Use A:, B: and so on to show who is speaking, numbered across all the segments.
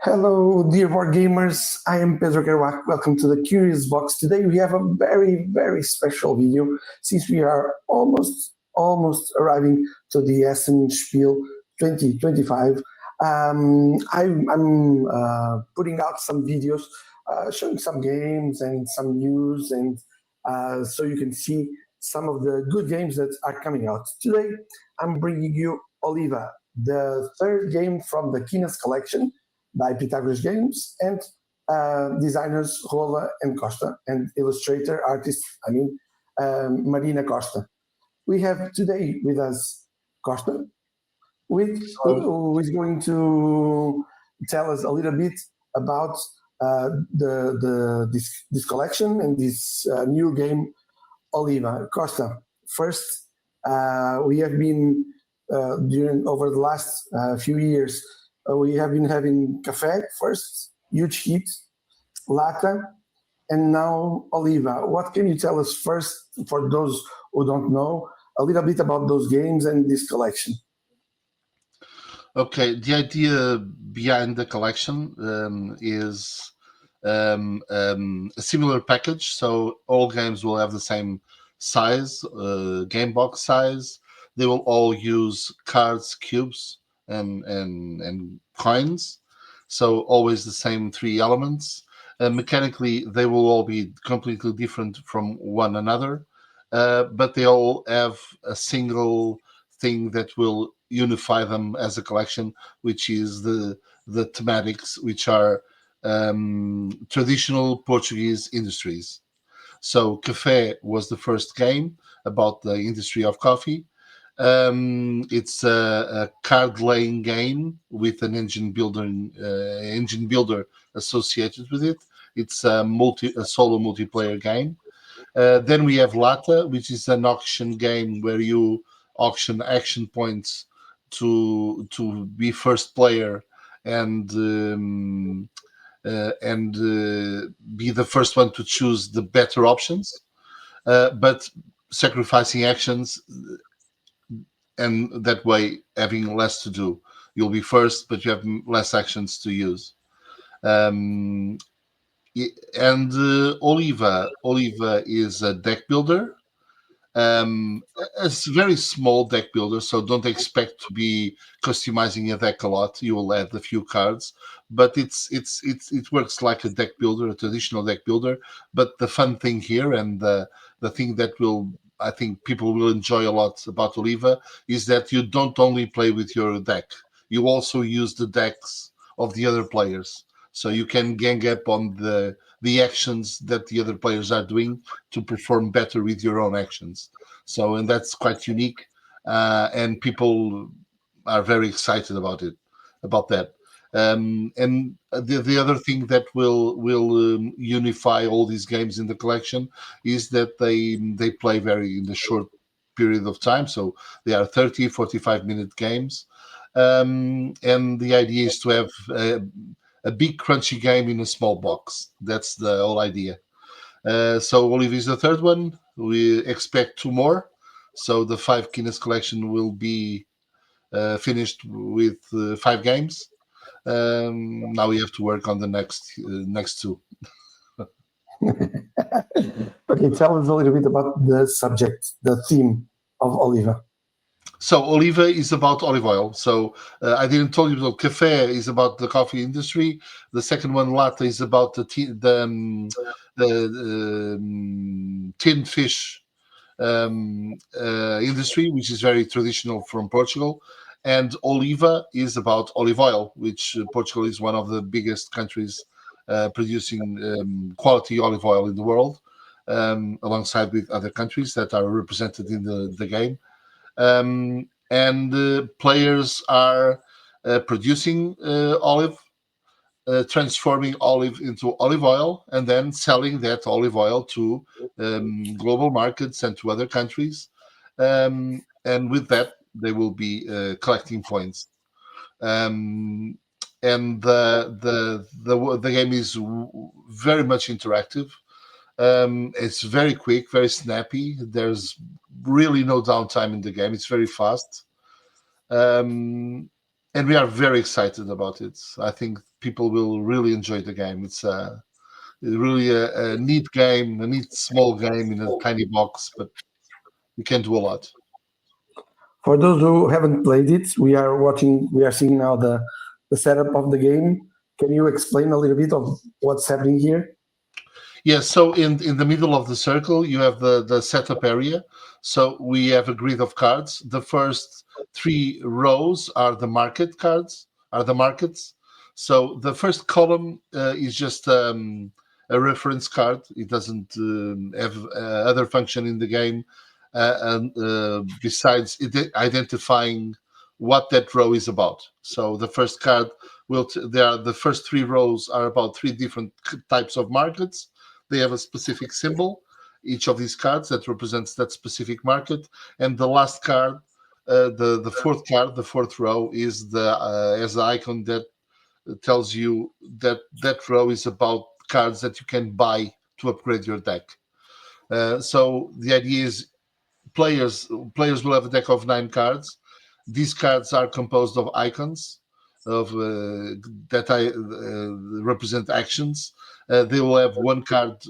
A: Hello, dear board gamers. I am Pedro Kerouac. Welcome to the Curious Box. Today we have a very special video since we are almost arriving to the Essen Spiel 2025. I'm putting out some videos showing some games and some news, and so you can see some of the good games that are coming out. Today I'm bringing you Oliva, the third game from the Kines collection by Pythagoras Games, and designers Rola and Costa, and illustrator artist, Marina Costa. We have today with us Costa, who is going to tell us a little bit about this collection and this new game, Oliva. Costa, first, we have been during over the last few years, we have been having Cafe first, huge hit, Lata, and now Oliva. What can you tell us first, for those who don't know, a little bit about those games and this collection?
B: Okay, the idea behind the collection is a similar package. So all games will have the same size, game box size. They will all use cards, cubes, and coins. So always the same three elements. Mechanically, they will all be completely different from one another, but they all have a single thing that will unify them as a collection, which is the thematics, which are traditional Portuguese industries. So, Café was the first game about the industry of coffee. It's a card laying game with an engine builder associated with it. It's a solo multiplayer game. Then we have Lata, which is an auction game where you auction action points to be first player and be the first one to choose the better options, but sacrificing actions, and that way having less to do. You'll be first, but you have less actions to use. Um, and Oliva is a deck builder. It's a very small deck builder, so don't expect to be customizing a deck a lot. You will add a few cards, but it works like a deck builder, a traditional deck builder. But the fun thing here, and the thing that will, I think people will enjoy a lot about Oliva, is that you don't only play with your deck, you also use the decks of the other players. So you can gang up on the actions that the other players are doing to perform better with your own actions. So, and that's quite unique, and people are very excited about that. And the other thing that will unify all these games in the collection is that they play very in a short period of time. So they are 30-45 minute games, and the idea is to have a big crunchy game in a small box. That's the whole idea. So Olive is the third one. We expect two more. So the five Guinness collection will be finished with five games. Now we have to work on the next two.
A: Okay, tell us a little bit about the subject, the theme of Oliva.
B: So Oliva is about olive oil. So I didn't tell you, but Cafe is about the coffee industry. The second one, Latte, is about the tinned fish industry, which is very traditional from Portugal. And Oliva is about olive oil, which Portugal is one of the biggest countries producing quality olive oil in the world, alongside with other countries that are represented in the game. And players are producing olive, transforming olive into olive oil, and then selling that olive oil to global markets and to other countries. And with that, they will be collecting points. Um, and the game is very much interactive. It's very quick, very snappy. There's really no downtime in the game. It's very fast. Um, and we are very excited about it. I think people will really enjoy the game. It's really a neat game, a neat small game in a tiny box, but you can do a lot.
A: For those who haven't played it, we are seeing now the setup of the game. Can you explain a little bit of what's happening here?
B: Yeah, so in the middle of the circle, you have the setup area. So we have a grid of cards. The first three rows are the market cards, are the markets. So the first column is just a reference card. It doesn't have other function in the game, besides identifying what that row is about. So the first card the first three rows are about three different types of markets. They have a specific symbol, each of these cards that represents that specific market. And the last card, the fourth card, the fourth row, is the as the icon that tells you that that row is about cards that you can buy to upgrade your deck. So the idea is players will have a deck of 9 cards. These cards are composed of icons of that represent actions. They will have one card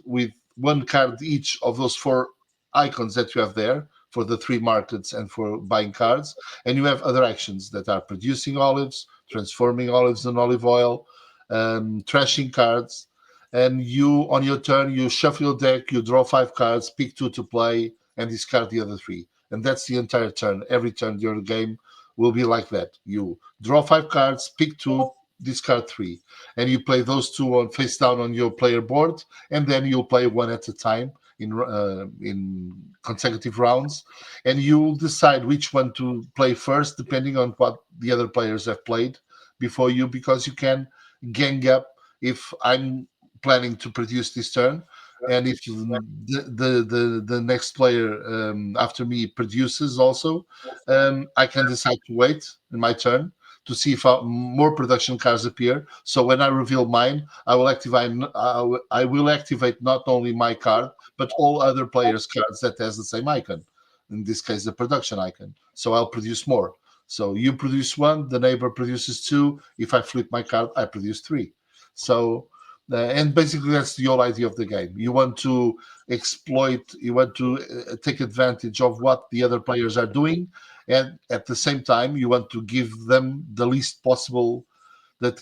B: each of those 4 icons that you have there for the 3 markets and for buying cards. And you have other actions that are producing olives, transforming olives in olive oil, trashing cards. And you, on your turn, you shuffle your deck, you draw 5 cards, pick 2 to play, and discard the other 3. And that's the entire turn. Every turn during the game will be like that. You draw 5 cards, pick 2, discard 3, and you play those 2 on face down on your player board, and then you'll play one at a time in consecutive rounds, and you'll decide which one to play first depending on what the other players have played before you, because you can gang up. If I'm planning to produce this turn, and if the next player after me produces also, I can decide to wait in my turn to see if more production cards appear. So when I reveal mine, I will activate not only my card but all other players' cards that has the same icon. In this case, the production icon. So I'll produce more. So you produce 1, the neighbor produces 2. If I flip my card, I produce 3. So and basically that's the whole idea of the game. You want to exploit, you want to take advantage of what the other players are doing, and at the same time you want to give them the least possible that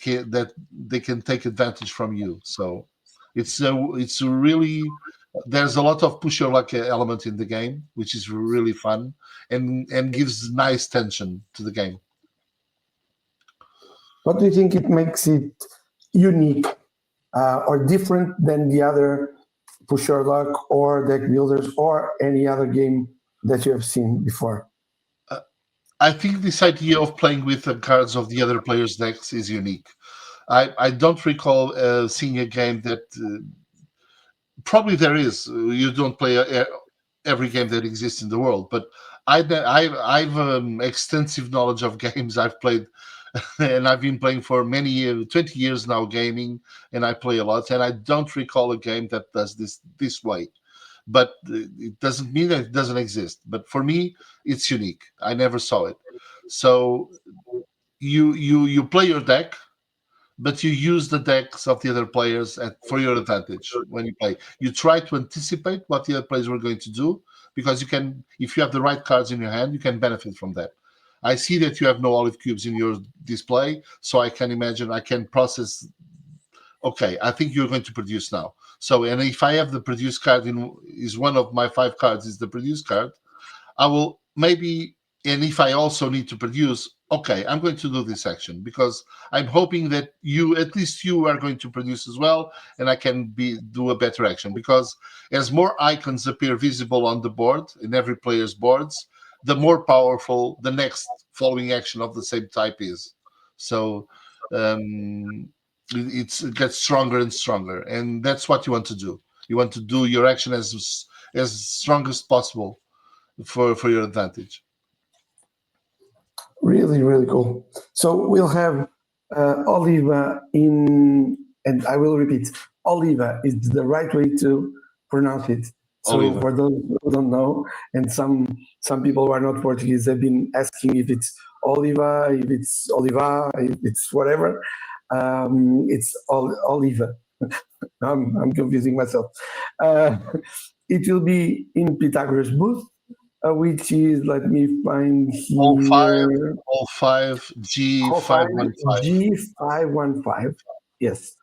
B: they can take advantage from you. So it's really, there's a lot of push your luck element in the game, which is really fun and gives nice tension to the game.
A: What do you think it makes it unique or different than the other push your luck or deck builders or any other game that you have seen before?
B: I think this idea of playing with the cards of the other players' decks is unique. I don't recall seeing a game that probably there is. You don't play every game that exists in the world, but I've extensive knowledge of games I've played, and I've been playing for many years, 20 years now, gaming, and I play a lot, and I don't recall a game that does this way. But it doesn't mean that it doesn't exist. But for me, it's unique. I never saw it. So you play your deck, but you use the decks of the other players for your advantage when you play. You try to anticipate what the other players were going to do, because you can, if you have the right cards in your hand, you can benefit from that. I see that you have no olive cubes in your display, so I can imagine, I can process. Okay, I think you're going to produce now. So, and if I have the produce card is one of my 5 cards is the produce card, I will maybe, and if I also need to produce, okay, I'm going to do this action because I'm hoping that at least you are going to produce as well, and I can do a better action, because as more icons appear visible on the board, in every player's boards, the more powerful the next following action of the same type is. So it gets stronger and stronger, and that's what you want to do. You want to do your action as strong as possible for your advantage.
A: Really, really cool. So we'll have Oliva in, and I will repeat, Oliva is the right way to pronounce it. So
B: Oliva.
A: for those who don't know, and some people who are not Portuguese have been asking if it's Oliva, if it's Oliva, if it's whatever. It's Oliva. I'm confusing myself. Uh, it will be in Pythagoras booth, which is, let me find here,
B: 05 G515.
A: G515. Yes,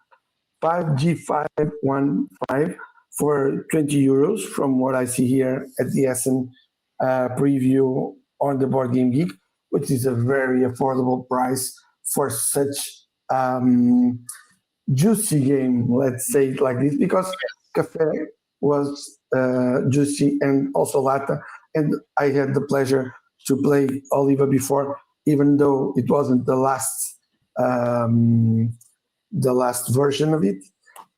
A: 5G515 for 20 euros from what I see here at the Essen preview on the Board Game Geek, which is a very affordable price for such juicy game, let's say it like this, because Café was juicy and also Lata, and I had the pleasure to play Oliva before, even though it wasn't um, the last version of it,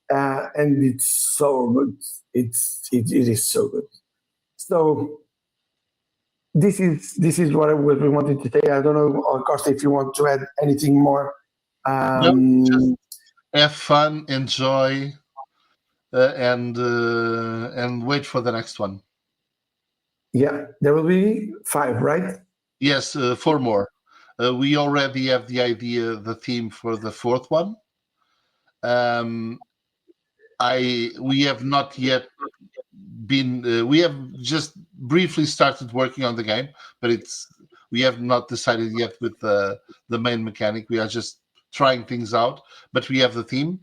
A: and it's so good. It is so good. So this is what we wanted to say. I don't know, Costa, if you want to add anything more.
B: No, just have fun, enjoy, and wait for the next one.
A: Yeah, there will be 5, right?
B: Yes, 4 more. We already have the idea, the theme for the 4th one. We have not yet been. We have just briefly started working on the game, but we have not decided yet with the main mechanic. We are just trying things out, but we have the theme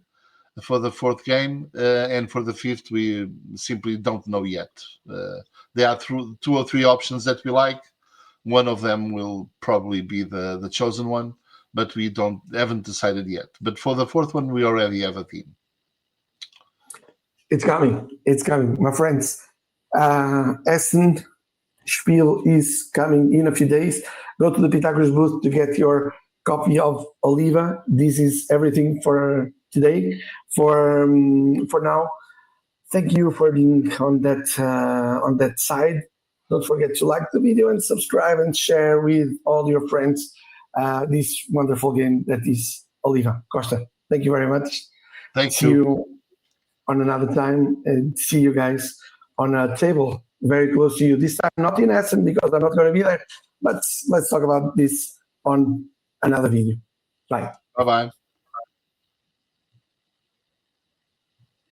B: for the 4th game, and for the 5th, we simply don't know yet. There are 2 or 3 options that we like. One of them will probably be the chosen one, but we haven't decided yet. But for the 4th one, we already have a theme.
A: It's coming, my friends. Essen Spiel is coming in a few days. Go to the Pythagoras booth to get your copy of Oliva. This is everything for today. For now, thank you for being on that side. Don't forget to like the video and subscribe and share with all your friends this wonderful game that is Oliva. Costa, thank you very much.
B: Thank
A: See you on another time, and see you guys on a table very close to you. This time not in Essen because I'm not going to be there, but let's talk about this on another video. Bye.
B: Bye-bye.